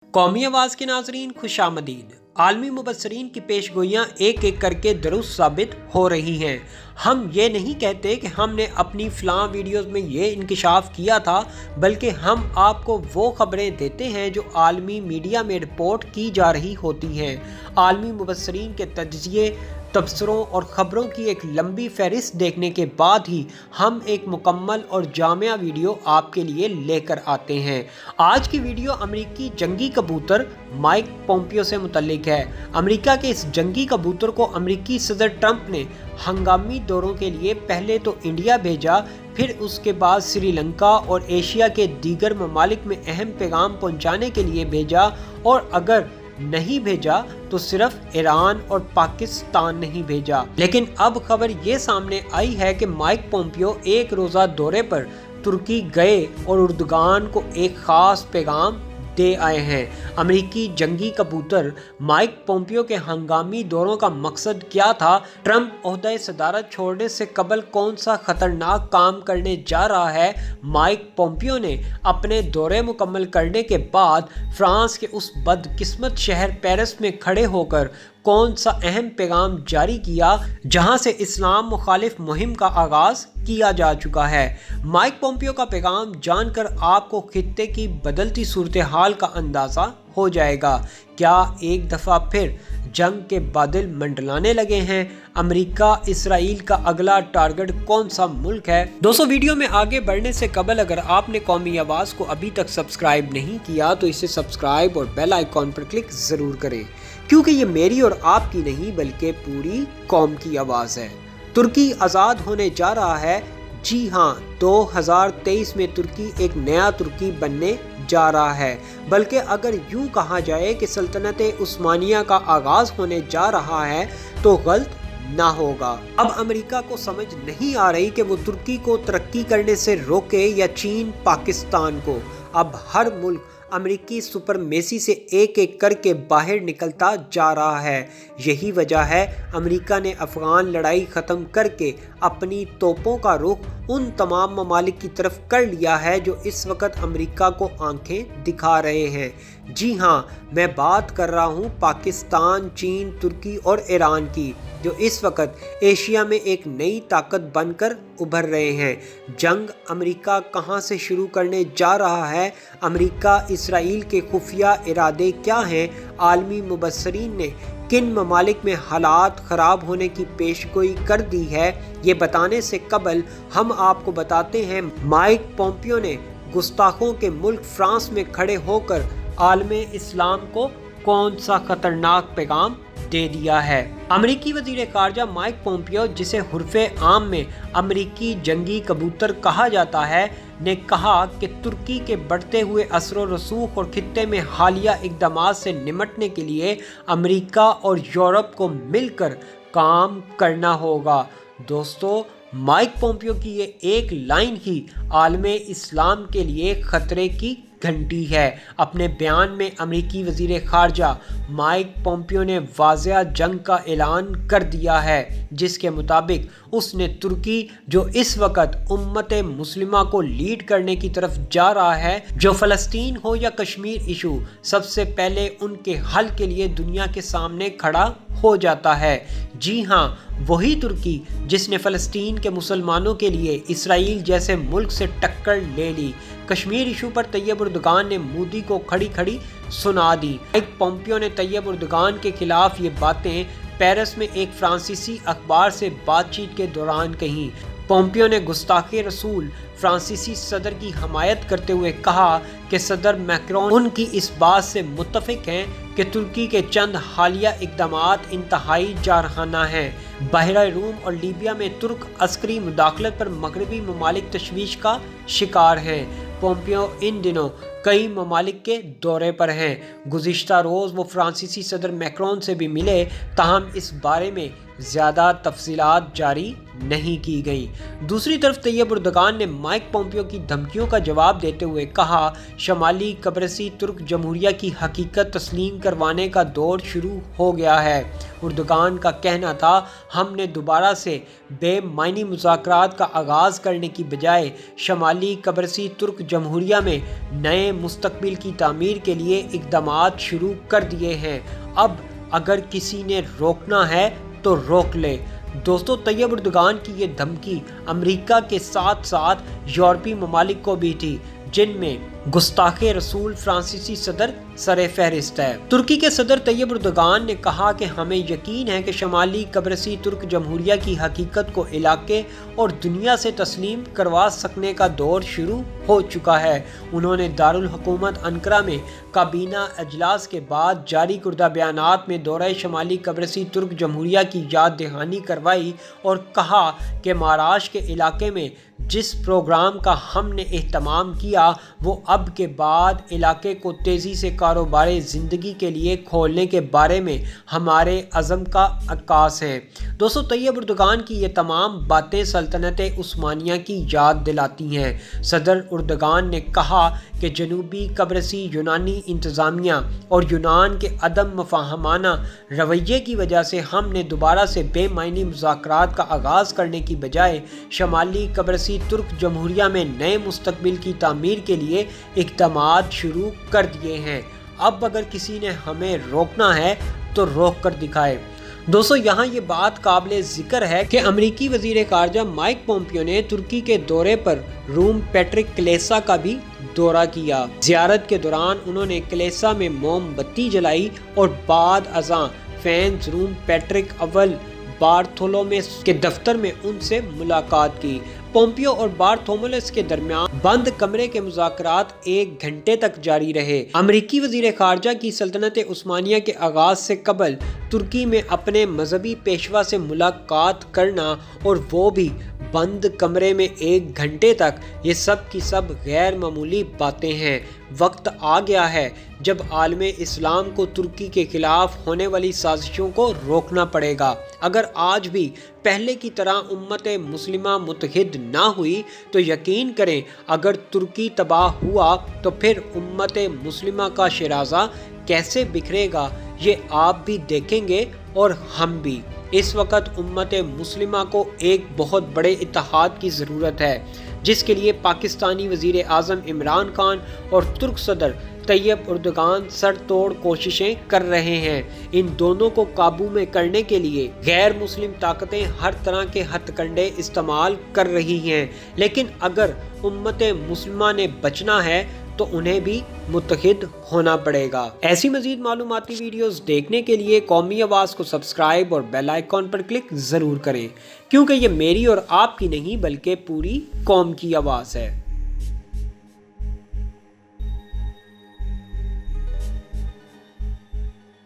कौमी आवाज़ के नाजरीन खुशामदीद। आलमी मुबस्सरीन की पेशगोइयाँ एक एक करके दुरुस्त साबित हो रही हैं। हम ये नहीं कहते कि हमने अपनी फ़लाँ वीडियोज़ में ये इंकशाफ किया था, बल्कि हम आपको वो ख़बरें देते हैं जो आलमी मीडिया में रिपोर्ट की जा रही होती हैं। आलमी मुबस्सरीन के तज्ज़िये, तबसरों और ख़बरों की एक लंबी फहरिस्त देखने के बाद ही हम एक मुकम्मल और जामिया वीडियो आपके लिए लेकर आते हैं। आज की वीडियो अमेरिकी जंगी कबूतर माइक पोम्पियो से मुतल्लिक है। अमेरिका के इस जंगी कबूतर को अमेरिकी सदर ट्रंप ने हंगामी दौरों के लिए पहले तो इंडिया भेजा, फिर उसके बाद श्रीलंका और एशिया के दीगर ममालिक में अहम पैगाम पहुंचाने के लिए भेजा, और अगर नहीं भेजा तो सिर्फ ईरान और पाकिस्तान नहीं भेजा। लेकिन अब खबर ये सामने आई है कि माइक पोम्पियो एक रोज़ा दौरे पर तुर्की गए और उर्दुगान को एक ख़ास पैगाम दे आए हैं। अमेरिकी जंगी कबूतर माइक पोम्पियो के हंगामी दौरों का मकसद क्या था? ट्रंप ओहदा सदारत छोड़ने से कबल कौन सा खतरनाक काम करने जा रहा है? माइक पोम्पियो ने अपने दौरे मुकम्मल करने के बाद फ्रांस के उस बदकिस्मत शहर पेरिस में खड़े होकर कौन सा अहम पैगाम जारी किया जहां से इस्लाम मुखालिफ मुहिम का आगाज़ किया जा चुका है। माइक पोम्पियो का पैगाम जानकर आपको खित्ते की बदलती सूरत हाल का अंदाज़ा हो जाएगा। क्या एक दफ़ा फिर जंग के बादल मंडलाने लगे हैं? अमेरिका इसराइल का अगला टारगेट कौन सा मुल्क है? दोस्तों, वीडियो में आगे बढ़ने से कबल अगर आपने कौमी आवाज़ को अभी तक सब्सक्राइब नहीं किया तो इसे सब्सक्राइब और बेल आइकॉन पर क्लिक ज़रूर करें, क्योंकि ये मेरी और आपकी नहीं बल्कि पूरी कौम की आवाज़ है। तुर्की आज़ाद होने जा रहा है। जी हाँ, 2023 में तुर्की एक नया तुर्की बनने जा रहा है। बल्कि अगर यूँ कहा जाए कि सल्तनत उस्मानिया का आगाज़ होने जा रहा है तो गलत ना होगा। अब अमेरिका को समझ नहीं आ रही कि वो तुर्की को तरक्की करने से रोके या चीन पाकिस्तान को। अब हर मुल्क अमेरिकी सुपरमेसी से एक एक करके बाहर निकलता जा रहा है। यही वजह है अमेरिका ने अफ़गान लड़ाई ख़त्म करके अपनी तोपों का रुख उन तमाम ममालिक की तरफ कर लिया है जो इस वक्त अमेरिका को आंखें दिखा रहे हैं। जी हाँ, मैं बात कर रहा हूँ पाकिस्तान, चीन, तुर्की और ईरान की, जो इस वक्त एशिया में एक नई ताकत बनकर उभर रहे हैं। जंग अमेरिका कहाँ से शुरू करने जा रहा है? अमेरिका इसराइल के खुफिया इरादे क्या हैं? आलमी मुबस्सरीन ने किन ममालिक में हालात ख़राब होने की पेशगोई कर दी है? ये बताने से कबल हम आपको बताते हैं माइक पोम्पियो ने गुस्ताखों के मुल्क फ्रांस में खड़े होकर आलमे इस्लाम को कौन सा खतरनाक पैगाम दे दिया है। अमेरिकी वज़ीर ख़ारजा माइक पोम्पियो, जिसे हुर्फ़े आम में अमेरिकी जंगी कबूतर कहा जाता है, ने कहा कि तुर्की के बढ़ते हुए असर रसूख और खित्ते में हालिया इक़दामात से निमटने के लिए अमेरिका और यूरोप को मिलकर काम करना होगा। दोस्तों, माइक पोम्पियो की ये एक लाइन ही आलमे इस्लाम के लिए ख़तरे की घंटी है। अपने बयान में अमेरिकी वज़ीर ख़ारजा माइक पोम्पियो ने वाज़ेह जंग का ऐलान कर दिया है, जिसके मुताबिक उसने तुर्की, जो इस वक्त उम्मत मुस्लिमा को लीड करने की तरफ जा रहा है, जो फ़लस्तीन हो या कश्मीर इशू, सबसे पहले उनके हल के लिए दुनिया के सामने खड़ा हो जाता है। जी हाँ, वही तुर्की जिसने फ़लस्तीन के मुसलमानों के लिए इसराइल जैसे मुल्क से टक्कर ले ली। कश्मीर इशू पर तैयब उर्दुगान ने मोदी को खड़ी खड़ी सुना दी। माइक पोम्पियो ने तैयब उर्दुगान के खिलाफ ये बातें पेरिस में एक फ्रांसीसी अखबार से बातचीत के दौरान कहीं। पोम्पियो ने गुस्ताखे रसूल फ्रांसीसी सदर की हमायत करते हुए कहा कि सदर मैक्रोन उनकी इस बात से मुत्तफिक हैं कि तुर्की के चंद हालिया इक़दामात इंतहाई जारहाना हैं। बहरा रूम और लीबिया में तुर्क अस्करी मुदाखलत पर मगरबी ममालिक तशवीश का शिकार हैं। पोम्पियो इन दिनों कई ममालिक के दौरे पर हैं। गुज़िश्ता रोज़ वो फ्रांसीसी सदर मैक्रोन से भी मिले, ताहम इस बारे में ज़्यादा तफसीलात जारी नहीं की गई। दूसरी तरफ तैयब उर्दगान ने माइक पोम्पियो की धमकियों का जवाब देते हुए कहा, शमाली कब्रसी तुर्क जमहूरिया की हकीकत तस्लीम करवाने का दौर शुरू हो गया है। उर्दगान का कहना था, हमने दोबारा से बेमानी मुज़ाकरात का आगाज़ करने की बजाय शमाली कब्रसी तुर्क जमहूरिया में नए मुस्तकबिल की तामीर के लिए इक़दामात शुरू कर दिए हैं। अब अगर किसी ने रोकना है तो रोक ले। दोस्तों, तैयब उर्दगान की ये धमकी अमेरिका के साथ साथ यूरोपीय ममालिक को भी थी, जिनमें गुस्ताखे रसूल फ्रांसीसी सदर सरे फहरिस्त है। तुर्की के सदर तैयब उर्दगान ने कहा कि हमें यकीन है कि शमाली कब्रसी तुर्क जमहूरिया की हकीकत को इलाके और दुनिया से तस्लीम करवा सकने का दौर शुरू हो चुका है। उन्होंने दारुल हुकूमत अंकारा में काबीना अजलास के बाद जारी करदा बयानात में दौरे शमाली कब्रसी तुर्क जमहूरिया की याद दहानी करवाई और कहा कि महाराष्ट्र के इलाके में जिस प्रोग्राम का हमने एहतमाम किया वो अब के बाद इलाके को तेज़ी से कारोबारी ज़िंदगी के लिए खोलने के बारे में हमारे अज़म का अक्कास है। दोस्तों, तैयब उर्दगान की ये तमाम बातें सल्तनत उस्मानिया की याद दिलाती हैं। सदर उर्दगान ने कहा कि जनूबी कब्रसी यूनानी इंतज़ामिया और यूनान के अदम मुफाहमाना रवैये की वजह से हमने दोबारा से बेमानी मुज़ाकरात का आगाज़ करने की बजाय शमाली कब्रसी तुर्क जमहूरिया में नए मुस्तकबिल की तामीर के लिए इक़दामात शुरू कर दिए हैं। अब अगर किसी ने हमें रोकना है तो रोक कर दिखाए। दोस्तों, यहाँ ये बात काबिल ज़िक्र है कि अमरीकी वज़ीर ख़ारजा माइक पोम्पियो ने तुर्की के दौरे पर रूम पेट्रिक क्लेसा का भी दौरा किया। ज़ियारत के दौरान उन्होंने क्लेसा में मोमबत्ती जलाई और बाद अज़ां फैंस रूम पेट्रिक अव्वल बार्थोलोमेस के दफ्तर में उनसे मुलाकात की। पोम्पियो और बार्थोलोमेस के दरमियान बंद कमरे के मुज़ाकरात 1 घंटे तक जारी रहे। अमरीकी वज़ीर ख़ारजा की सल्तनत उस्मानिया के आगाज़ से कबल तुर्की में अपने मजहबी पेशवा से मुलाकात करना और वो भी बंद कमरे में 1 घंटे तक, ये सब की सब गैर मामूली बातें हैं। वक्त आ गया है जब आलम इस्लाम को तुर्की के खिलाफ होने वाली साजिशों को रोकना पड़ेगा। अगर आज भी पहले की तरह उम्मत मुस्लिमा मुत्तहिद ना हुई तो यकीन करें, अगर तुर्की तबाह हुआ तो फिर उम्मत मुस्लिमा का शराज़ा कैसे बिखरेगा, ये आप भी देखेंगे और हम भी। इस वक्त उम्मत मुस्लिमा को एक बहुत बड़े इत्तेहाद की ज़रूरत है, जिसके लिए पाकिस्तानी वज़ीर आज़म इमरान खान और तुर्क सदर तैयब उर्दगान सर तोड़ कोशिशें कर रहे हैं। इन दोनों को काबू में करने के लिए गैर मुस्लिम ताकतें हर तरह के हथकंडे इस्तेमाल कर रही हैं, लेकिन अगर उम्मत मुस्लिमा ने बचना है तो उन्हें भी मुत्तहिद होना पड़ेगा। ऐसी मज़ीद मालूमाती वीडियोस देखने के लिए कौमी आवाज़ को सब्सक्राइब और बेल आइकॉन पर क्लिक ज़रूर करें, क्योंकि ये मेरी और आपकी नहीं बल्कि पूरी कौम की आवाज़ है।